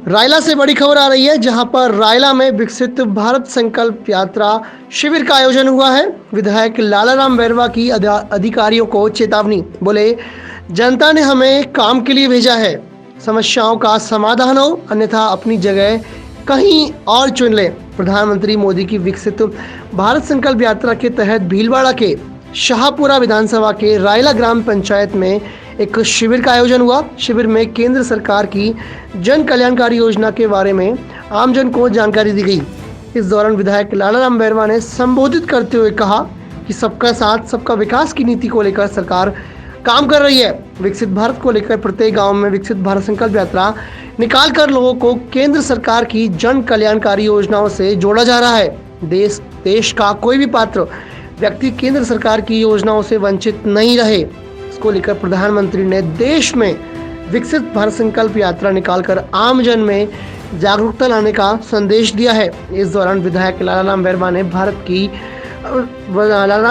रायला से बड़ी खबर आ रही है, जहां पर रायला में विकसित भारत संकल्प यात्रा शिविर का आयोजन हुआ है। विधायक लालाराम बैरवा की अधिकारियों को चेतावनी, बोले जनता ने हमें काम के लिए भेजा है, समस्याओं का समाधान हो, अन्यथा अपनी जगह कहीं और चुन ले। प्रधानमंत्री मोदी की विकसित भारत संकल्प यात्रा के तहत भीलवाड़ा के शाहपुरा विधानसभा के रायला ग्राम पंचायत में एक शिविर का आयोजन हुआ। शिविर में केंद्र सरकार की जन कल्याणकारी योजना के बारे में आमजन को जानकारी दी गई। इस दौरान विधायक लालाराम बैरवा ने संबोधित करते हुए कहा कि सबका साथ सबका विकास की नीति को लेकर सरकार काम कर रही है। विकसित भारत को लेकर प्रत्येक गांव में विकसित भारत संकल्प यात्रा निकाल कर लोगों को केंद्र सरकार की जन कल्याणकारी योजनाओं से जोड़ा जा रहा है। देश का कोई भी पात्र व्यक्ति केंद्र सरकार की योजनाओं से वंचित नहीं रहे, इसको लेकर प्रधानमंत्री ने देश में विकसित भारत संकल्प यात्रा निकालकर आम जन में जागरूकता लाने का संदेश दिया है। इस दौरान विधायक लालाराम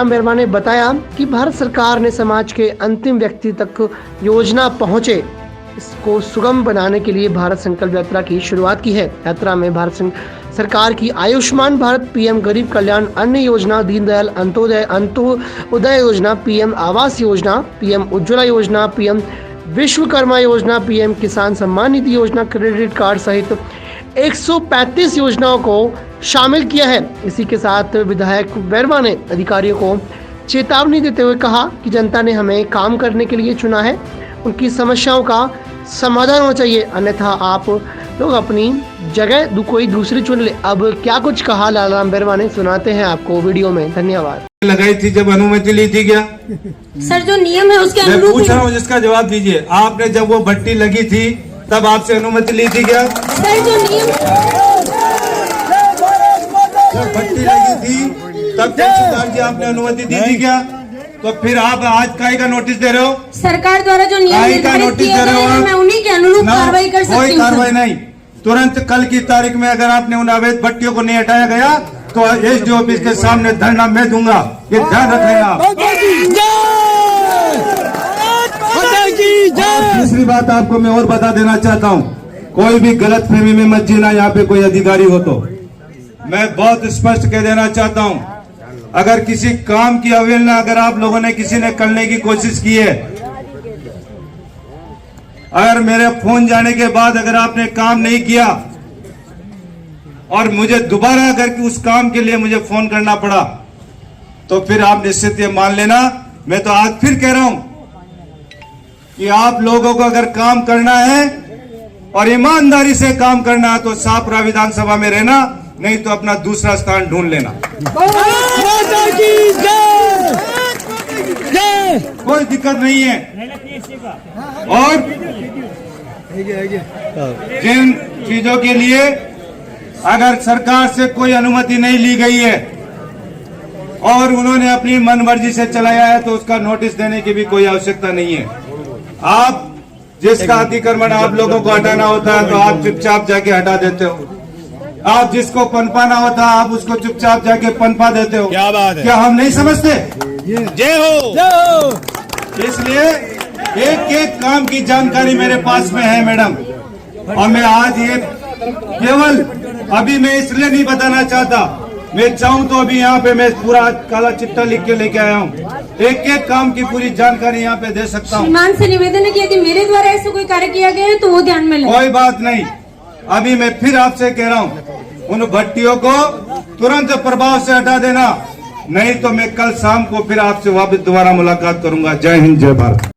बैरवा ने बताया कि भारत सरकार ने समाज के अंतिम व्यक्ति तक योजना पहुंचे, इसको सुगम बनाने के लिए भारत संकल्प यात्रा की शुरुआत की है। यात्रा में भारत सरकार की आयुष्मान भारत, पीएम गरीब कल्याण अन्न योजना, दीनदयाल अंत्योदय योजना, पीएम आवास योजना, पीएम उज्ज्वला योजना, पीएम विश्वकर्मा योजना, पीएम किसान सम्मान निधि योजना, क्रेडिट कार्ड सहित 135 योजनाओं को शामिल किया है। इसी के साथ विधायक बैरवा ने अधिकारियों को चेतावनी देते हुए कहा कि जनता ने हमें काम करने के लिए चुना है, उनकी समस्याओं का समाधान होना चाहिए, अन्यथा आप लोग अपनी जगह कोई दूसरी चुन ले। अब क्या कुछ कहा लालाराम बैरवा ने, सुनाते हैं आपको वीडियो में। धन्यवाद। लगाई थी जब अनुमति ली थी क्या? सर जो नियम है उसके अनुरूप मैं पूछ रहा हूँ, जिसका जवाब दीजिए। आपने जब वो भट्टी लगी थी तब आपसे अनुमति ली थी क्या? सर जो नियम जब भट्टी लगी थी तब तहसीलदार जी आपने अनुमति दी थी क्या? तो फिर आप आज काहे का नोटिस दे रहे हो? सरकार द्वारा जो नियम निर्धारित किए गए हैं, मैं उन्हीं के अनुरूप कार्रवाई कर सकती हूँ। कोई कार्रवाई नहीं, तुरंत कल की तारीख में अगर आपने उन अवैध भट्टियों को नहीं हटाया गया तो एसडी ऑफिस के सामने धरना मैं दूंगा, ये ध्यान रख लेना। दूसरी बात आपको मैं और बता देना चाहता हूँ, कोई भी गलत फहमी में मत जीना। यहाँ पे कोई अधिकारी हो तो मैं बहुत स्पष्ट कह देना चाहता हूँ, अगर किसी काम की अवहेलना अगर आप लोगों ने किसी ने करने की कोशिश की है, अगर मेरे फोन जाने के बाद अगर आपने काम नहीं किया और मुझे दोबारा अगर उस काम के लिए मुझे फोन करना पड़ा, तो फिर आप निश्चित ये मान लेना, मैं तो आज फिर कह रहा हूं कि आप लोगों को अगर काम करना है और ईमानदारी से काम करना है तो शाहपुरा विधानसभा में रहना, नहीं तो अपना दूसरा स्थान ढूंढ लेना। कोई दिक्कत नहीं है। और जिन चीजों के लिए अगर सरकार से कोई अनुमति नहीं ली गई है और उन्होंने अपनी मनमर्जी से चलाया है तो उसका नोटिस देने की भी कोई आवश्यकता नहीं है। आप जिसका अतिक्रमण आप लोगों को हटाना होता है तो आप चुपचाप जाके हटा देते हो, आप जिसको पनपाना होता है आप उसको चुपचाप जाके पनपा देते हो। क्या बात है? क्या हम नहीं समझते? जय हो। इसलिए एक एक काम की जानकारी मेरे पास में है मैडम, और मैं आज ये केवल अभी मैं इसलिए नहीं बताना चाहता, मैं चाहूं तो अभी यहाँ पे मैं पूरा काला चिट्ठा लिख के लेके आया हूँ, एक एक काम की पूरी जानकारी यहाँ पे दे सकता हूँ। श्रीमान से निवेदन है कि यदि मेरे द्वारा ऐसा कोई कार्य किया गया है तो वो ध्यान में ले। कोई बात नहीं, अभी मैं फिर आपसे कह रहा हूँ, उन भट्टियों को तुरंत प्रभाव से हटा देना, नहीं तो मैं कल शाम को फिर आपसे वापस दोबारा मुलाकात करूंगा। जय हिंद, जय भारत।